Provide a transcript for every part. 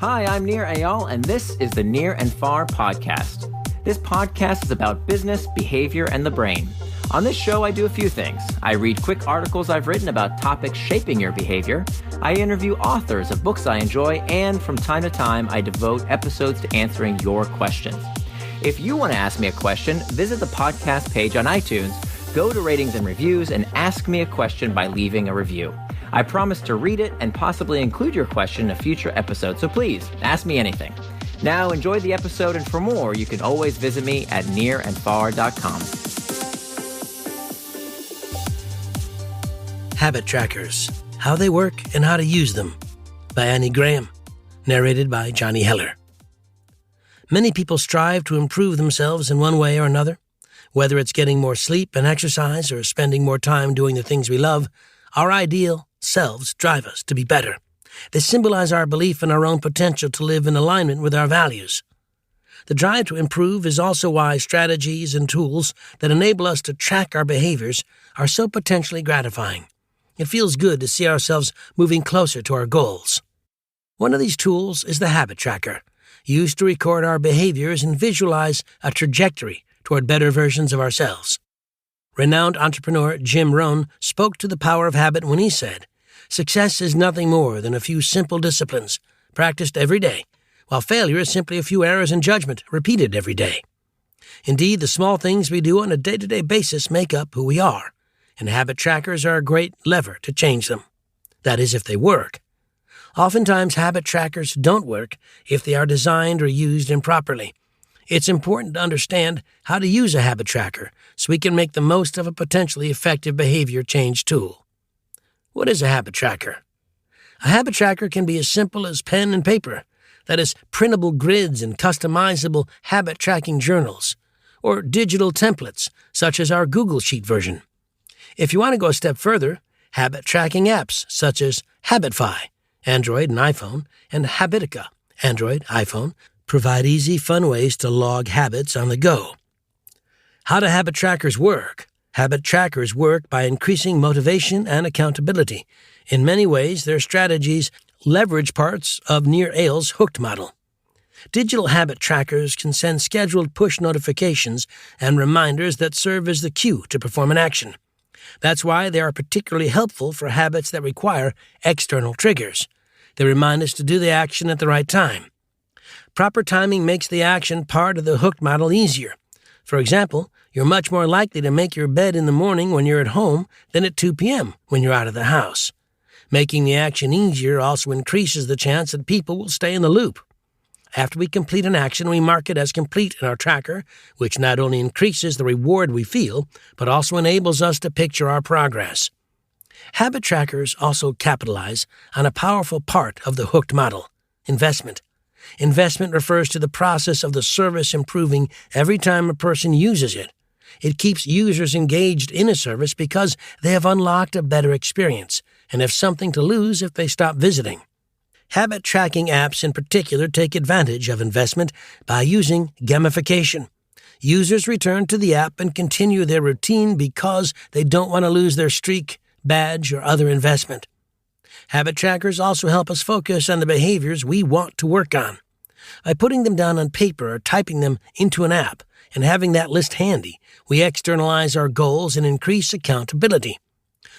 Hi, I'm Nir Eyal, and this is the Near and Far podcast. This podcast is about business, behavior, and the brain. On this show, I do a few things. I read quick articles I've written about topics shaping your behavior. I interview authors of books I enjoy, and from time to time, I devote episodes to answering your questions. If you want to ask me a question, visit the podcast page on iTunes, go to ratings and reviews, and ask me a question by leaving a review. I promise to read it and possibly include your question in a future episode, so please, ask me anything. Now, enjoy the episode, and for more, you can always visit me at nearandfar.com. Habit Trackers, How They Work and How to Use Them, by Annie Graham, narrated by Johnny Heller. Many people strive to improve themselves in one way or another. Whether it's getting more sleep and exercise or spending more time doing the things we love, our ideal selves drive us to be better. They symbolize our belief in our own potential to live in alignment with our values. The drive to improve is also why strategies and tools that enable us to track our behaviors are so potentially gratifying. It feels good to see ourselves moving closer to our goals. One of these tools is the Habit Tracker, used to record our behaviors and visualize a trajectory toward better versions of ourselves. Renowned entrepreneur Jim Rohn spoke to the power of habit when he said, "Success is nothing more than a few simple disciplines practiced every day, while failure is simply a few errors in judgment repeated every day." Indeed, the small things we do on a day-to-day basis make up who we are, and habit trackers are a great lever to change them. That is, if they work. Oftentimes, habit trackers don't work if they are designed or used improperly. It's important to understand how to use a habit tracker so we can make the most of a potentially effective behavior change tool. What is a habit tracker? A habit tracker can be as simple as pen and paper, that is, printable grids and customizable habit tracking journals, or digital templates, such as our Google Sheet version. If you want to go a step further, habit tracking apps such as Habify, Android and iPhone, and Habitica, Android, iPhone, provide easy, fun ways to log habits on the go. How do habit trackers work? Habit trackers work by increasing motivation and accountability. In many ways, their strategies leverage parts of Nir Eyal's hooked model. Digital habit trackers can send scheduled push notifications and reminders that serve as the cue to perform an action. That's why they are particularly helpful for habits that require external triggers. They remind us to do the action at the right time. Proper timing makes the action part of the hooked model easier. For example, you're much more likely to make your bed in the morning when you're at home than at 2 p.m. when you're out of the house. Making the action easier also increases the chance that people will stay in the loop. After we complete an action, we mark it as complete in our tracker, which not only increases the reward we feel, but also enables us to picture our progress. Habit trackers also capitalize on a powerful part of the hooked model, investment. Investment refers to the process of the service improving every time a person uses it. It keeps users engaged in a service because they have unlocked a better experience and have something to lose if they stop visiting. Habit tracking apps in particular take advantage of investment by using gamification. Users return to the app and continue their routine because they don't want to lose their streak, badge, or other investment. Habit trackers also help us focus on the behaviors we want to work on. By putting them down on paper or typing them into an app and having that list handy, we externalize our goals and increase accountability.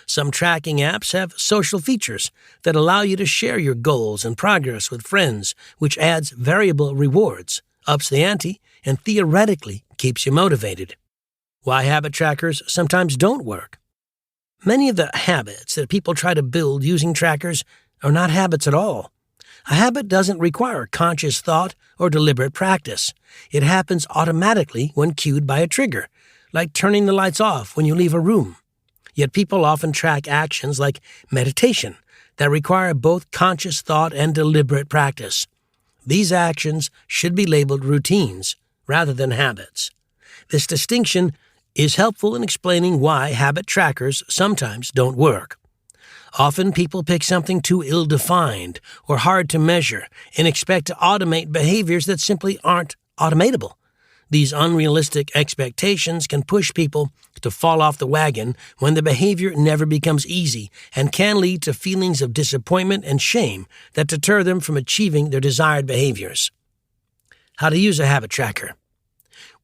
Some tracking apps have social features that allow you to share your goals and progress with friends, which adds variable rewards, ups the ante, and theoretically keeps you motivated. Why habit trackers sometimes don't work. Many of the habits that people try to build using trackers are not habits at all. A habit doesn't require conscious thought or deliberate practice. It happens automatically when cued by a trigger, like turning the lights off when you leave a room. Yet people often track actions like meditation that require both conscious thought and deliberate practice. These actions should be labeled routines rather than habits. This distinction is helpful in explaining why habit trackers sometimes don't work. Often people pick something too ill-defined or hard to measure and expect to automate behaviors that simply aren't automatable. These unrealistic expectations can push people to fall off the wagon when the behavior never becomes easy and can lead to feelings of disappointment and shame that deter them from achieving their desired behaviors. How to use a habit tracker.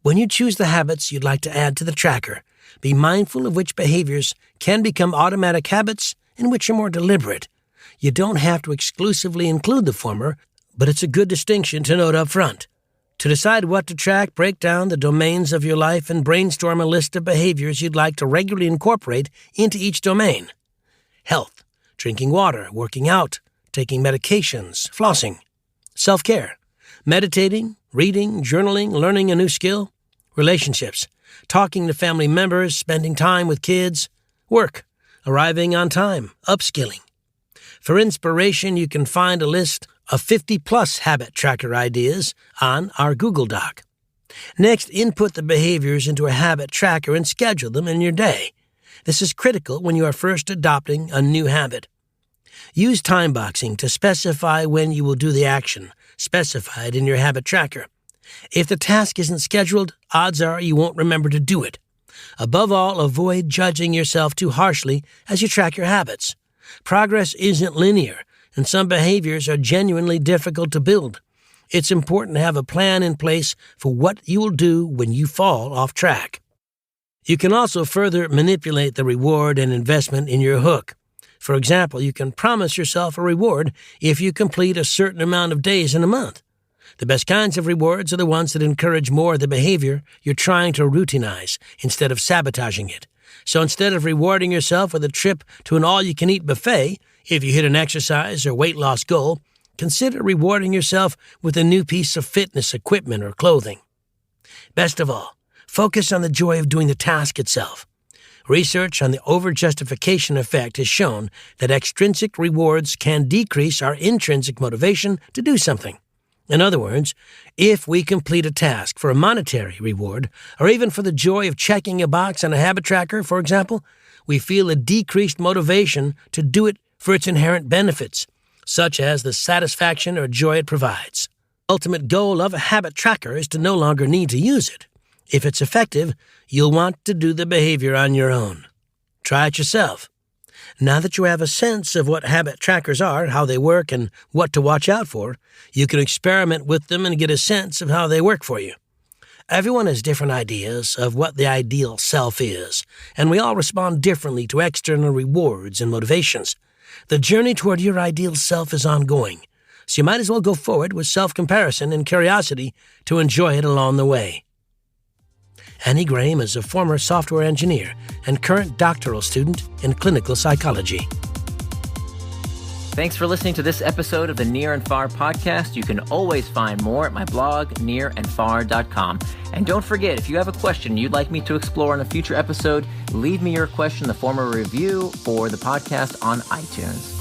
When you choose the habits you'd like to add to the tracker, be mindful of which behaviors can become automatic habits and which are more deliberate. You don't have to exclusively include the former, but it's a good distinction to note up front. To decide what to track, break down the domains of your life and brainstorm a list of behaviors you'd like to regularly incorporate into each domain. Health, drinking water, working out, taking medications, flossing. Self-care, meditating, reading, journaling, learning a new skill. Relationships, talking to family members, spending time with kids. Work, arriving on time, upskilling. For inspiration, you can find a list of 50-plus habit tracker ideas on our Google Doc. Next, input the behaviors into a habit tracker and schedule them in your day. This is critical when you are first adopting a new habit. Use time boxing to specify when you will do the action specified in your habit tracker. If the task isn't scheduled, odds are you won't remember to do it. Above all, avoid judging yourself too harshly as you track your habits. Progress isn't linear, and some behaviors are genuinely difficult to build. It's important to have a plan in place for what you will do when you fall off track. You can also further manipulate the reward and investment in your hook. For example, you can promise yourself a reward if you complete a certain amount of days in a month. The best kinds of rewards are the ones that encourage more of the behavior you're trying to routinize instead of sabotaging it. So instead of rewarding yourself with a trip to an all-you-can-eat buffet, if you hit an exercise or weight loss goal, consider rewarding yourself with a new piece of fitness equipment or clothing. Best of all, focus on the joy of doing the task itself. Research on the over-justification effect has shown that extrinsic rewards can decrease our intrinsic motivation to do something. In other words, if we complete a task for a monetary reward, or even for the joy of checking a box on a habit tracker, for example, we feel a decreased motivation to do it for its inherent benefits, such as the satisfaction or joy it provides. The ultimate goal of a habit tracker is to no longer need to use it. If it's effective, you'll want to do the behavior on your own. Try it yourself. Now that you have a sense of what habit trackers are, how they work, and what to watch out for, you can experiment with them and get a sense of how they work for you. Everyone has different ideas of what the ideal self is, and we all respond differently to external rewards and motivations. The journey toward your ideal self is ongoing, so you might as well go forward with self-comparison and curiosity to enjoy it along the way. Annie Graham is a former software engineer and current doctoral student in clinical psychology. Thanks for listening to this episode of the Near and Far podcast. You can always find more at my blog, nearandfar.com. And don't forget, if you have a question you'd like me to explore in a future episode, leave me your question in the form of a review for the podcast on iTunes.